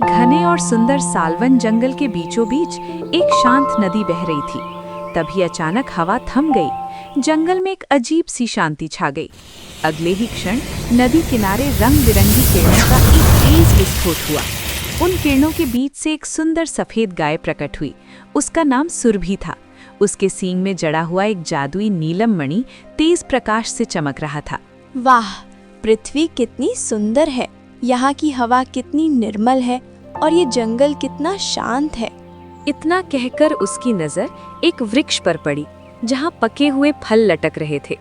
घने और सुंदर सालवन जंगल के बीचों बीच एक शांत नदी बह रही थी। तभी अचानक हवा थम गई। जंगल में एक अजीब सी शांति छा गई। अगले ही क्षण नदी किनारे रंग बिरंगी किरणों का एक तेज विस्फोट हुआ। उन किरणों के बीच से एक सुंदर सफेद गाय प्रकट हुई। उसका नाम सुरभि था। उसके सींग में जड़ा हुआ एक जादुई नीलम मणि तेज प्रकाश से चमक रहा था। वाह, पृथ्वी कितनी सुंदर है, यहाँ की हवा कितनी निर्मल है और ये जंगल कितना शांत है। इतना कहकर उसकी नजर एक वृक्ष पर पड़ी जहाँ पके हुए फल लटक रहे थे।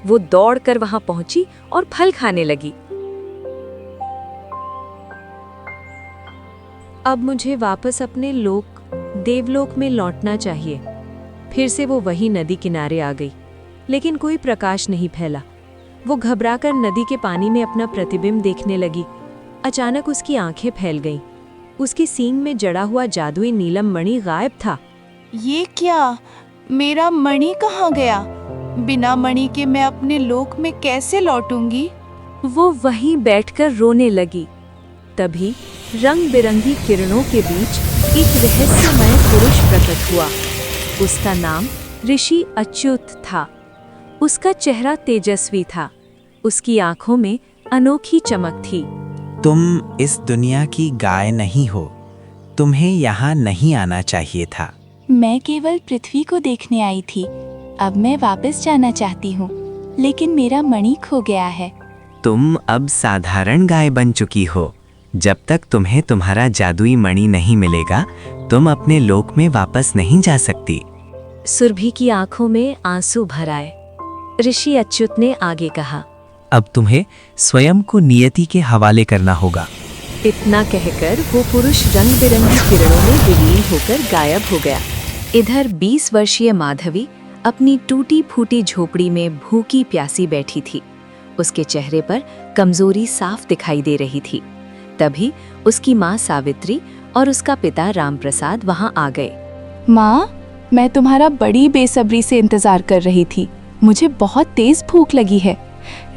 वो दौड़कर वहां पहुंची और फल खाने लगी। अब मुझे वापस अपने देवलोक में लौटना चाहिए। फिर से वो वही नदी किनारे आ गई, लेकिन कोई प्रकाश नहीं फैला। वो घबराकर नदी के पानी में अपना प्रतिबिंब देखने लगी। अचानक उसकी आंखें फैल गईं। उसकी सींग में जड़ा हुआ जादुई नीलम मणि गायब था। ये क्या? मेरा मणि कहाँ गया? बिना मणि के मैं अपने लोक में कैसे लौटूंगी? वो वहीं बैठकर रोने लगी। तभी रंग बिरंगी किरणों के बीच एक रहस्यमय पुरुष प्रकट हुआ। उसका नाम ऋषि अच्युत था। उसका चेहरा तेजस्वी था। उसकी आंखों में अनोखी चमक थी। तुम इस दुनिया की गाय नहीं हो। तुम्हें यहाँ नहीं आना चाहिए था। मैं केवल पृथ्वी को देखने आई थी। अब मैं वापस जाना चाहती हूँ, लेकिन मेरा मणि खो गया है। तुम अब साधारण गाय बन चुकी हो। जब तक तुम्हें तुम्हारा जादुई मणि नहीं मिलेगा, तुम अपने लोक में वापस नहीं जा सकती। सुरभि की आंखों में आंसू भर आए। ऋषि अच्युत ने आगे कहा, अब तुम्हें स्वयं को नियति के हवाले करना होगा। इतना कहकर वो पुरुष रंग बिरंगी किरणों में विलीन होकर गायब हो गया। इधर 20 वर्षीय माधवी अपनी टूटी फूटी झोपड़ी में भूखी प्यासी बैठी थी। उसके चेहरे पर कमजोरी साफ दिखाई दे रही थी। तभी उसकी माँ सावित्री और उसका पिता रामप्रसाद वहां आ गए। माँ, मैं तुम्हारा बड़ी बेसब्री से इंतजार कर रही थी। मुझे बहुत तेज भूख लगी है।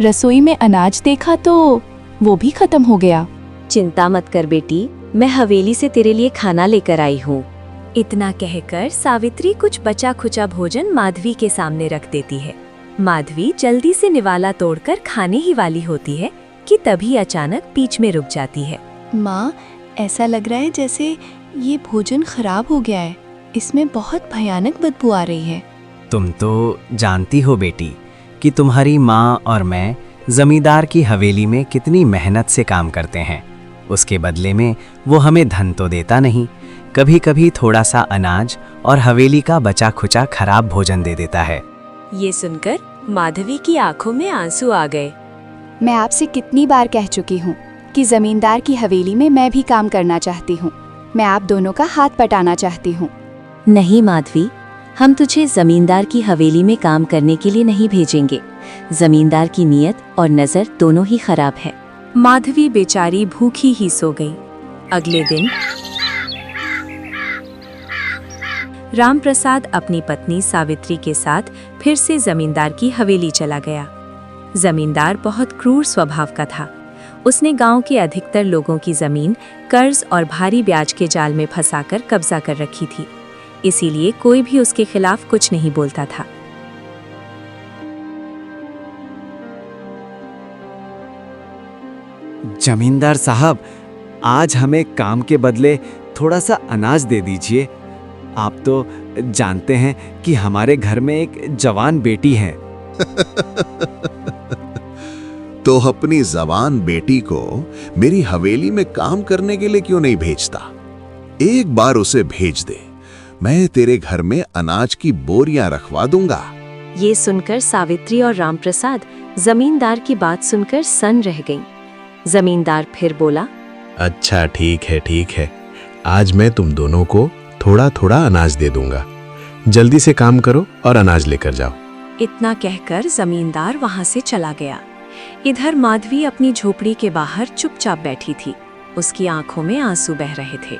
रसोई में अनाज देखा तो वो भी खत्म हो गया। चिंता मत कर बेटी, मैं हवेली से तेरे लिए खाना लेकर आई हूँ। इतना कहकर सावित्री कुछ बचा खुचा भोजन माधवी के सामने रख देती है। माधवी जल्दी से निवाला तोड़कर खाने ही वाली होती है कि तभी अचानक बीच में रुक जाती है। माँ, ऐसा लग रहा है जैसे ये भोजन खराब हो गया है। इसमें बहुत भयानक बदबू आ रही है। तुम तो जानती हो बेटी कि तुम्हारी माँ और मैं जमींदार की हवेली में कितनी मेहनत से काम करते हैं। उसके बदले में वो हमें धन तो देता नहीं, कभी कभी थोड़ा सा अनाज और हवेली का बचा खुचा खराब भोजन दे देता है। ये सुनकर माधवी की आंखों में आंसू आ गए। मैं आपसे कितनी बार कह चुकी हूँ कि जमींदार की हवेली में मैं भी काम करना चाहती हूँ। मैं आप दोनों का हाथ पटाना चाहती हूँ। नहीं माधवी, हम तुझे जमींदार की हवेली में काम करने के लिए नहीं भेजेंगे। जमींदार की नीयत और नजर दोनों ही खराब है। माधवी बेचारी भूखी ही सो गई। अगले दिन रामप्रसाद अपनी पत्नी सावित्री के साथ फिर से जमींदार की हवेली चला गया। जमींदार बहुत क्रूर स्वभाव का था। उसने गांव के अधिकतर लोगों की जमीन कर्ज और भारी ब्याज के जाल में फंसाकर कब्जा कर रखी थी। इसीलिए कोई भी उसके खिलाफ कुछ नहीं बोलता था। जमींदार साहब, आज हमें काम के बदले थोड़ा सा अनाज दे दीजिए। आप तो जानते हैं कि हमारे घर में एक जवान बेटी है। तो अपनी जवान बेटी को मेरी हवेली में काम करने के लिए क्यों नहीं भेजता? एक बार उसे भेज दे, मैं तेरे घर में अनाज की बोरियां रखवा दूंगा। ये सुनकर सावित्री और रामप्रसाद जमींदार की बात सुनकर सन्न रह गईं। जमींदार फिर बोला, अच्छा ठीक है, आज मैं तुम दोनों को थोड़ा थोड़ा अनाज दे दूंगा। जल्दी से काम करो और अनाज लेकर जाओ। इतना कहकर जमींदार वहां से चला गया। इधर माधवी अपनी झोपड़ी के बाहर चुपचाप बैठी थी। उसकी आंखों में आंसू बह रहे थे।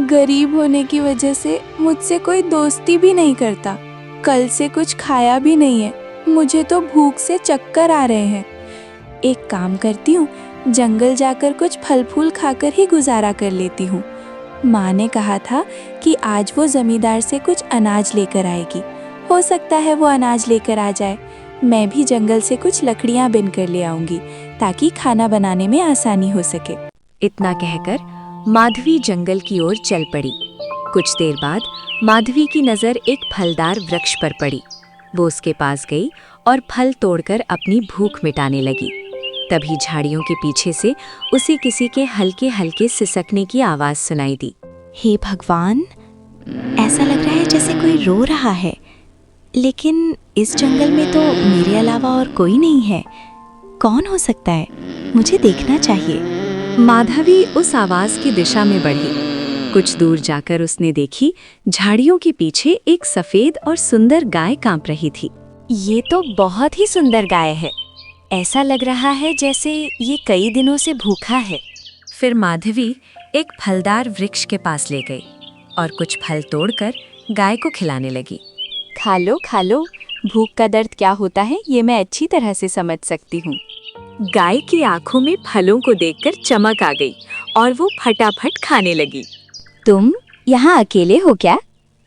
गरीब होने की वजह से मुझसे कोई दोस्ती भी नहीं करता। कल से कुछ खाया भी नहीं है। मुझे तो भूख से चक्कर आ रहे हैं। एक काम करती हूँ, जंगल जाकर कुछ फल फूल खाकर ही गुजारा कर लेती हूँ। माँ ने कहा था कि आज वो जमींदार से कुछ अनाज लेकर आएगी। हो सकता है वो अनाज लेकर आ जाए। मैं भी जंगल से कुछ लकड़ियाँ बिन कर ले आऊंगी ताकि खाना बनाने में आसानी हो सके। इतना कहकर माधवी जंगल की ओर चल पड़ी। कुछ देर बाद माधवी की नज़र एक फलदार वृक्ष पर पड़ी। वो उसके पास गई और फल तोड़कर अपनी भूख मिटाने लगी। तभी झाड़ियों के पीछे से उसे किसी के हल्के हल्के सिसकने की आवाज़ सुनाई दी। हे भगवान, ऐसा लग रहा है जैसे कोई रो रहा है, लेकिन इस जंगल में तो मेरे अलावा और कोई नहीं है। कौन हो सकता है? मुझे देखना चाहिए। माधवी उस आवाज़ की दिशा में बढ़ी। कुछ दूर जाकर उसने देखी झाड़ियों के पीछे एक सफ़ेद और सुंदर गाय कांप रही थी। ये तो बहुत ही सुंदर गाय है। ऐसा लग रहा है जैसे ये कई दिनों से भूखा है। फिर माधवी एक फलदार वृक्ष के पास ले गई और कुछ फल तोड़कर गाय को खिलाने लगी। खा लो खा लो, भूख का दर्द क्या होता है ये मैं अच्छी तरह से समझ सकती हूँ। गाय की आंखों में फलों को देखकर चमक आ गई और वो फटाफट खाने लगी। तुम यहाँ अकेले हो क्या?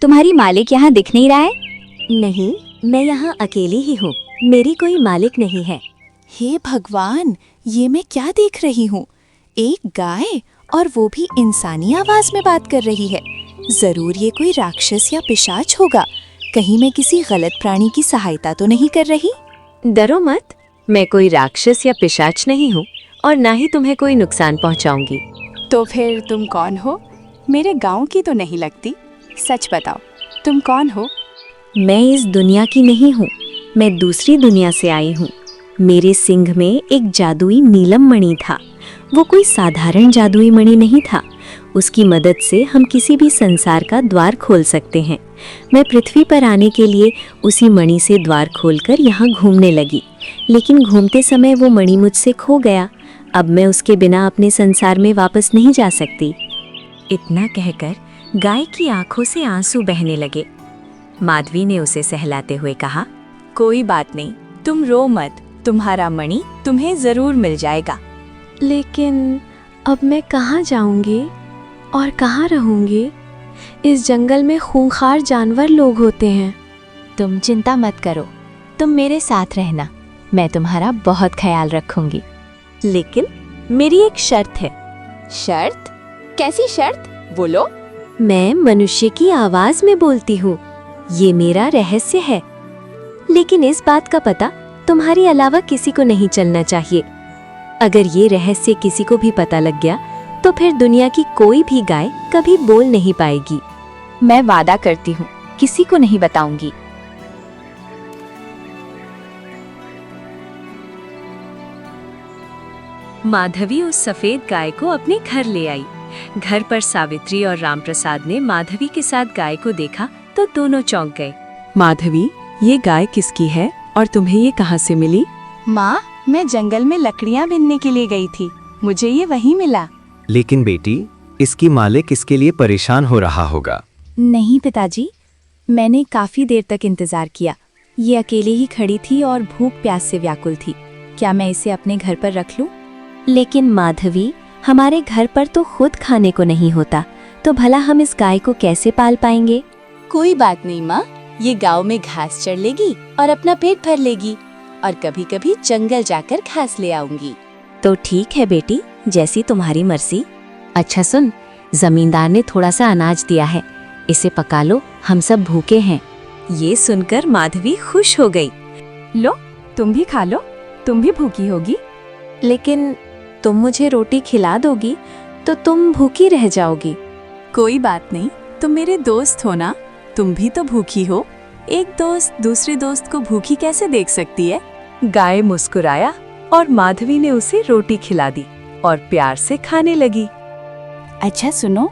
तुम्हारी मालिक यहाँ दिख नहीं रहा है? नहीं, मैं यहाँ अकेली ही हूँ। मेरी कोई मालिक नहीं है। हे भगवान, ये मैं क्या देख रही हूँ? एक गाय, और वो भी इंसानी आवाज में बात कर रही है। जरूर ये कोई राक्षस या पिशाच होगा। कहीं मैं किसी गलत प्राणी की सहायता तो नहीं कर रही? डरो मत, मैं कोई राक्षस या पिशाच नहीं हूँ और ना ही तुम्हें कोई नुकसान पहुँचाऊंगी। तो फिर तुम कौन हो? मेरे गांव की तो नहीं लगती। सच बताओ, तुम कौन हो? मैं इस दुनिया की नहीं हूँ, मैं दूसरी दुनिया से आई हूँ। मेरे सिंह में एक जादुई नीलम मणि था। वो कोई साधारण जादुई मणि नहीं था। उसकी मदद से हम किसी भी संसार का द्वार खोल सकते हैं। मैं पृथ्वी पर आने के लिए उसी मणि से द्वार खोलकर यहाँ घूमने लगी, लेकिन घूमते समय वो मणि मुझसे खो गया। अब मैं उसके बिना अपने संसार में वापस नहीं जा सकती। इतना कहकर गाय की आंखों से आंसू बहने लगे। माधवी ने उसे सहलाते हुए कहा, कोई बात नहीं, तुम रो मत, तुम्हारा मणि तुम्हें जरूर मिल जाएगा। लेकिन अब मैं कहाँ जाऊंगी और कहाँ रहूंगी? इस जंगल में खूंखार जानवर लोग होते हैं। तुम चिंता मत करो, तुम मेरे साथ रहना, मैं तुम्हारा बहुत ख्याल रखूंगी। लेकिन मेरी एक शर्त है। शर्त? कैसी शर्त? बोलो। मैं मनुष्य की आवाज में बोलती हूँ। ये मेरा रहस्य है, लेकिन इस बात का पता तुम्हारे अलावा किसी को नहीं चलना चाहिए। अगर ये रहस्य किसी को भी पता लग गया तो फिर दुनिया की कोई भी गाय कभी बोल नहीं पाएगी। मैं वादा करती हूँ, किसी को नहीं बताऊंगी। माधवी उस सफेद गाय को अपने घर ले आई। घर पर सावित्री और रामप्रसाद ने माधवी के साथ गाय को देखा तो दोनों चौंक गए। माधवी, ये गाय किसकी है और तुम्हें ये कहाँ से मिली? माँ, मैं जंगल में लकड़ियाँ बीनने के लिए गई थी, मुझे ये वहीं मिला। लेकिन बेटी, इसकी मालिक इसके लिए परेशान हो रहा होगा। नहीं पिताजी, मैंने काफी देर तक इंतजार किया। ये अकेले ही खड़ी थी और भूख प्यास से व्याकुल थी। क्या मैं इसे अपने घर पर रख लूं? लेकिन माधवी, हमारे घर पर तो खुद खाने को नहीं होता, तो भला हम इस गाय को कैसे पाल पाएंगे? कोई बात नहीं माँ, ये गांव में घास चढ़ लेगी और अपना पेट भर लेगी, और कभी कभी जंगल जाकर घास ले आऊंगी। तो ठीक है बेटी, जैसी तुम्हारी मर्जी। अच्छा सुन, जमींदार ने थोड़ा सा अनाज दिया है, इसे पका लो, हम सब भूखे हैं। ये सुनकर माधवी खुश हो गई। लो, तुम भी खा लो, तुम भी भूखी होगी। लेकिन तुम मुझे रोटी खिला दोगी तो तुम भूखी रह जाओगी। कोई बात नहीं, तुम मेरे दोस्त हो ना, तुम भी तो भूखी हो। एक दोस्त दूसरे दोस्त को भूखी कैसे देख सकती है? गाय मुस्कुराया और माधवी ने उसे रोटी खिला दी और प्यार से खाने लगी। अच्छा सुनो,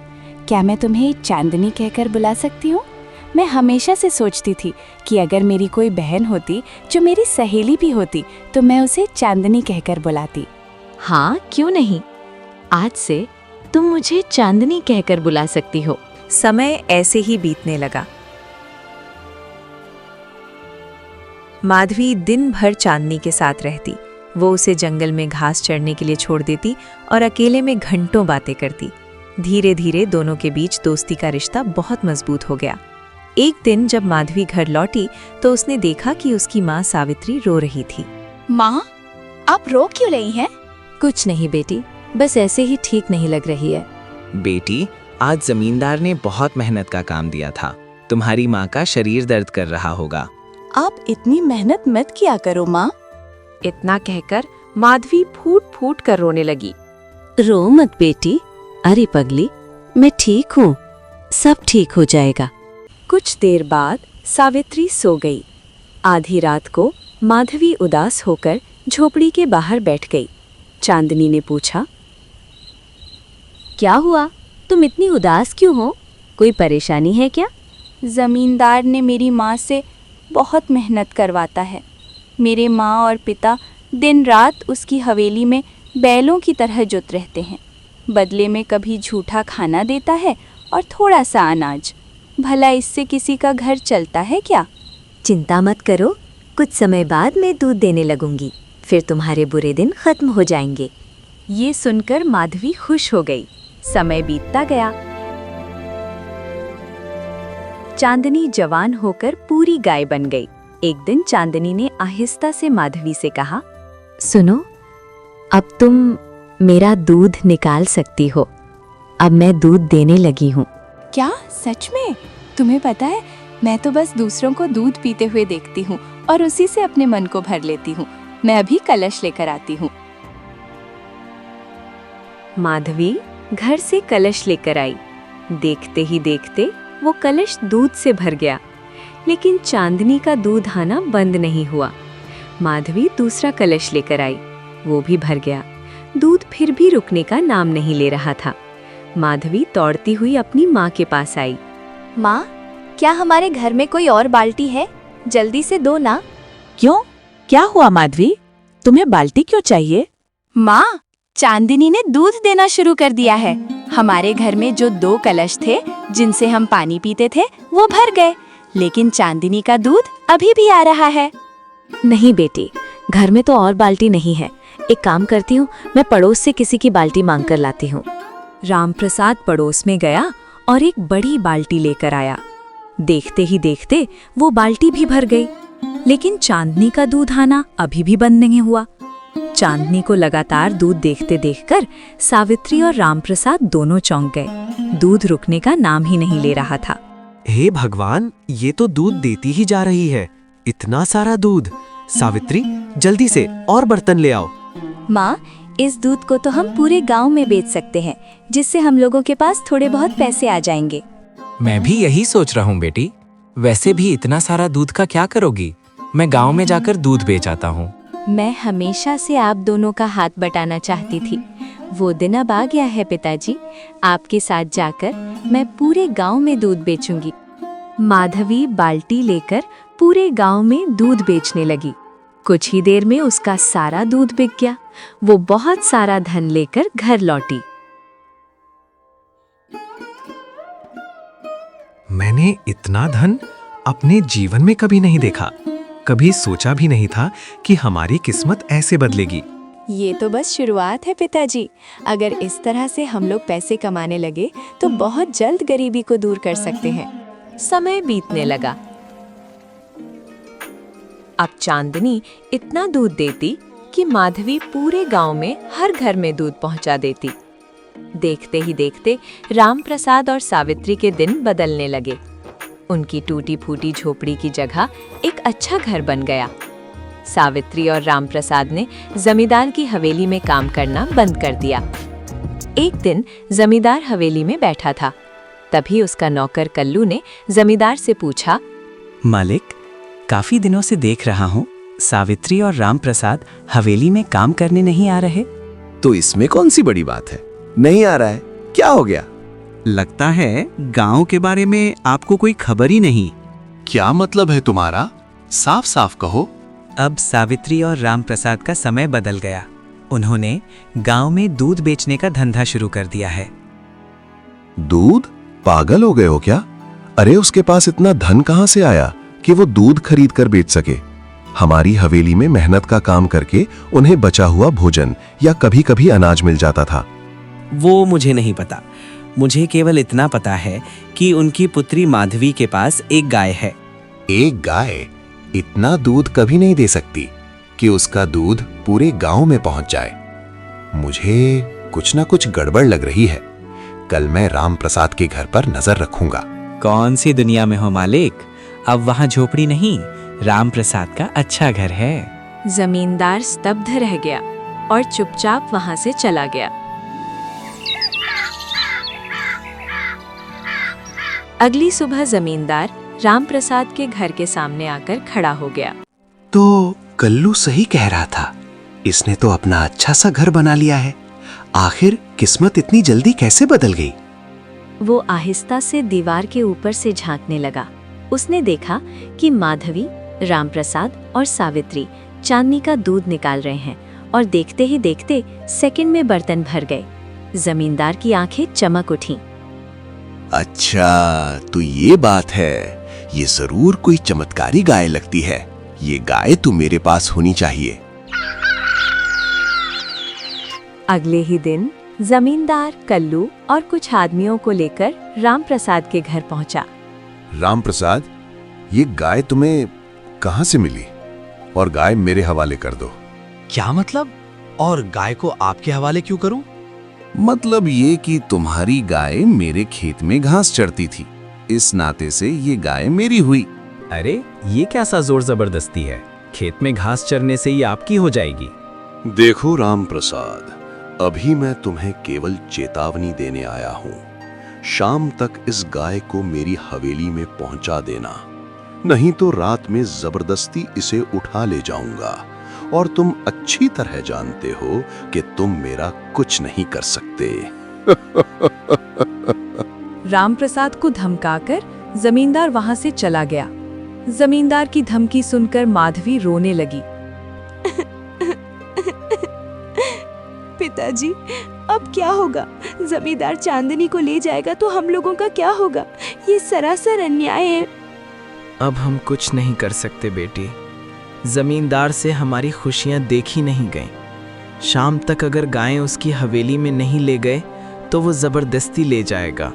क्या मैं तुम्हें चांदनी कहकर बुला सकती हूँ? मैं हमेशा से सोचती थी कि अगर मेरी कोई बहन होती जो मेरी सहेली भी होती तो मैं उसे चांदनी कहकर बुलाती। हाँ, क्यों नहीं। आज से तुम मुझे चांदनी कहकर बुला सकती हो। समय ऐसे ही बीतने लगा। माधवी दिन भर चांदनी के साथ रहती। वो उसे जंगल में घास चढ़ने के लिए छोड़ देती और अकेले में घंटों बातें करती। धीरे धीरे दोनों के बीच दोस्ती का रिश्ता बहुत मजबूत हो गया। एक दिन जब माधवी घर लौटी तो उसने देखा कि उसकी माँ सावित्री रो रही थी। माँ, आप रो क्यों रही हैं? कुछ नहीं बेटी, बस ऐसे ही ठीक नहीं लग रही है। बेटी, आज जमींदार ने बहुत मेहनत का काम दिया था। तुम्हारी माँ का शरीर दर्द कर रहा होगा। आप इतनी मेहनत मत किया करो माँ। इतना कहकर माधवी फूट फूट कर रोने लगी। रो मत बेटी। अरे पगली, मैं ठीक हूँ, सब ठीक हो जाएगा। कुछ देर बाद सावित्री सो गई। आधी रात को माधवी उदास होकर झोपड़ी के बाहर बैठ गई। चांदनी ने पूछा, क्या हुआ? तुम इतनी उदास क्यों हो? कोई परेशानी है क्या? जमींदार ने मेरी माँ से बहुत मेहनत करवाता है। मेरे माँ और पिता दिन रात उसकी हवेली में बैलों की तरह जुट रहते हैं। बदले में कभी झूठा खाना देता है और थोड़ा सा अनाज। भला इससे किसी का घर चलता है क्या? चिंता मत करो, कुछ समय बाद मैं दूध देने लगूंगी, फिर तुम्हारे बुरे दिन खत्म हो जाएंगे। ये सुनकर माधवी खुश हो गई। समय बीतता गया। चांदनी जवान होकर पूरी गाय बन गई। एक दिन चांदनी ने आहिस्ता से माधवी से कहा, सुनो, अब तुम मेरा दूध निकाल सकती हो। अब मैं दूध देने लगी हूँ। क्या सच में? तुम्हें पता है, मैं तो बस दूसरों को दूध पीते हुए देखती हूँ और उसी से अपने मन को भर लेती हूँ। मैं अभी कलश लेकर आती हूँ। माधवी घर से कलश लेकर आई। देखते ही देखते वो कलश दूध से भर गया, लेकिन चांदनी का दूध आना बंद नहीं हुआ। माधवी दूसरा कलश लेकर आई, वो भी भर गया। दूध फिर भी रुकने का नाम नहीं ले रहा था। माधवी दौड़ती हुई अपनी माँ के पास आई। माँ, क्या हमारे घर में कोई और बाल्टी है? जल्दी से दो ना। क्यों? क्या हुआ माधवी? तुम्हें बाल्टी क्यों चाहिए? माँ, चांदनी ने दूध देना शुरू कर दिया है। हमारे घर में जो 2 कलश थे जिनसे हम पानी पीते थे वो भर गए, लेकिन चांदनी का दूध अभी भी आ रहा है। नहीं बेटी, घर में तो और बाल्टी नहीं है। एक काम करती हूँ, मैं पड़ोस से किसी की बाल्टी मांग कर लाती हूँ। रामप्रसाद पड़ोस में गया और एक बड़ी बाल्टी लेकर आया। देखते ही देखते वो बाल्टी भी भर गई, लेकिन चांदनी का दूध आना अभी भी बंद नहीं हुआ। चांदनी को लगातार दूध देखते देखकर सावित्री और रामप्रसाद दोनों चौंक गए। दूध रुकने का नाम ही नहीं ले रहा था। हे भगवान, ये तो दूध देती ही जा रही है। इतना सारा दूध। सावित्री, जल्दी से और बर्तन ले आओ। माँ, इस दूध को तो हम पूरे गांव में बेच सकते हैं, जिससे हम लोगों के पास थोड़े बहुत पैसे आ जाएंगे। मैं भी यही सोच रहा हूँ बेटी। वैसे भी इतना सारा दूध का क्या करोगी? मैं गांव में जाकर दूध बेच आता हूँ। मैं हमेशा से आप दोनों का हाथ बटाना चाहती थी। वो दिन अब आ गया है पिताजी। आपके साथ जाकर मैं पूरे गांव में दूध बेचूंगी। माधवी बाल्टी लेकर पूरे गांव में दूध बेचने लगी। कुछ ही देर में उसका सारा दूध बिक गया। वो बहुत सारा धन लेकर घर लौटी। मैंने इतना धन अपने जीवन में कभी नहीं देखा। कभी सोचा भी नहीं था कि हमारी किस्मत ऐसे बदलेगी। ये तो बस शुरुआत है पिताजी। अगर इस तरह से हम लोग पैसे कमाने लगे तो बहुत जल्द गरीबी को दूर कर सकते हैं। समय बीतने लगा। अब चांदनी इतना दूध देती कि माधवी पूरे गांव में हर घर में दूध पहुंचा देती। देखते ही देखते रामप्रसाद और सावित्री के दिन बदलने लगे। उनकी टूटी फूटी झोपड़ी की जगह एक अच्छा घर बन गया। सावित्री और रामप्रसाद ने जमींदार की हवेली में काम करना बंद कर दिया। एक दिन जमींदार हवेली में बैठा था। तभी उसका नौकर कल्लू ने जमींदार से पूछा, मालिक, काफी दिनों से देख रहा हूँ सावित्री और रामप्रसाद हवेली में काम करने नहीं आ रहे। तो इसमें कौन सी बड़ी बात है? नहीं आ रहा है, क्या हो गया? लगता है गांव के बारे में आपको कोई खबर ही नहीं। क्या मतलब है तुम्हारा? साफ साफ कहो। अब सावित्री और रामप्रसाद का समय बदल गया। उन्होंने गांव में दूध बेचने का धंधा शुरू कर दिया है। दूध? पागल हो गए हो क्या? अरे उसके पास इतना धन कहां से आया कि वो दूध खरीद कर बेच सके? हमारी हवेली में मेहनत का काम करके उन्हें बचा हुआ भोजन या कभी कभी अनाज मिल जाता था। वो मुझे नहीं पता। मुझे केवल इतना पता है कि उनकी पुत्री माधवी के पास एक गाय है। एक गाय इतना दूध कभी नहीं दे सकती कि उसका दूध पूरे गांव में पहुंच जाए। मुझे कुछ ना कुछ गड़बड़ लग रही है। कल मैं राम प्रसाद के घर पर नजर रखूंगा। कौन सी दुनिया में हो मालिक? अब वहाँ झोपड़ी नहीं, राम प्रसाद का अच्छा घर है। जमींदार स्तब्ध रह गया और चुपचाप वहां से चला गया। अगली सुबह जमींदार रामप्रसाद के घर के सामने आकर खड़ा हो गया। तो कल्लू सही कह रहा था, इसने तो अपना अच्छा सा घर बना लिया है। आखिर किस्मत इतनी जल्दी कैसे बदल गई? वो आहिस्ता से दीवार के ऊपर से झांकने लगा। उसने देखा कि माधवी, रामप्रसाद और सावित्री चांदनी का दूध निकाल रहे हैं और देखते ही देखते सेकंड में बर्तन भर गए। जमींदार की आंखें चमक उठीं। अच्छा, तो ये बात है। ये जरूर कोई चमत्कारी गाय लगती है। ये गाय तो मेरे पास होनी चाहिए। अगले ही दिन जमींदार कल्लू और कुछ आदमियों को लेकर रामप्रसाद के घर पहुंचा। रामप्रसाद, ये गाय तुम्हें कहाँ से मिली? और गाय मेरे हवाले कर दो। क्या मतलब? और गाय को आपके हवाले क्यों करूं? मतलब ये कि तुम्हारी गाय मेरे खेत में घास चरती थी, इस नाते से ये गाय मेरी हुई। अरे ये क्या सा जोर जबरदस्ती है? खेत में घास चरने से ही आपकी हो जाएगी। देखो रामप्रसाद, अभी मैं तुम्हें केवल चेतावनी देने आया हूं। शाम तक इस गाय को मेरी हवेली में पहुंचा देना, नहीं तो रात में जबरदस्ती इसे उठा ले जाऊंगा। और तुम अच्छी तरह जानते हो कि तुम मेरा कुछ नहीं कर सकते। रामप्रसाद को धमकाकर जमींदार वहां से चला गया। जमींदार की धमकी सुनकर माधवी रोने लगी। पिताजी, अब क्या होगा? जमींदार चांदनी को ले जाएगा तो हम लोगों का क्या होगा? ये सरासर अन्याय है। अब हम कुछ नहीं कर सकते बेटी। जमींदार से हमारी खुशियां देखी नहीं गईं। शाम तक अगर गायें उसकी हवेली में नहीं ले गए तो वो जबरदस्ती ले जाएगा।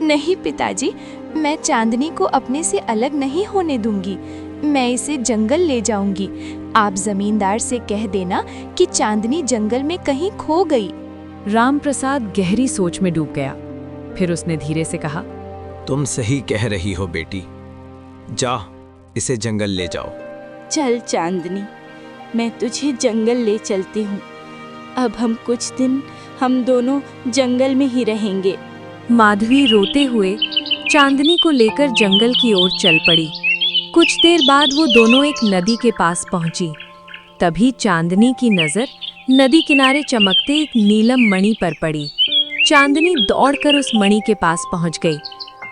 नहीं पिताजी, मैं चांदनी को अपने से अलग नहीं होने दूंगी। मैं इसे जंगल ले जाऊंगी। आप जमींदार से कह देना कि चांदनी जंगल में कहीं खो गई। रामप्रसाद गहरी सोच में डूब गया। फिर उसने धीरे से कहा, तुम सही कह रही हो बेटी। जा, इसे जंगल ले जाओ। चल चांदनी, मैं तुझे जंगल ले चलती हूँ। अब हम दोनों जंगल में ही रहेंगे। माधवी रोते हुए चांदनी को लेकर जंगल की ओर चल पड़ी। कुछ देर बाद वो दोनों एक नदी के पास पहुंची। तभी चांदनी की नजर नदी किनारे चमकते एक नीलम मणि पर पड़ी। चांदनी दौड़कर उस मणि के पास पहुंच गई।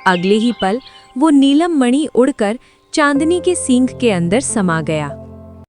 अगले ही पल वो नीलम मणि उड़कर चांदनी के सींग के अंदर समा गया।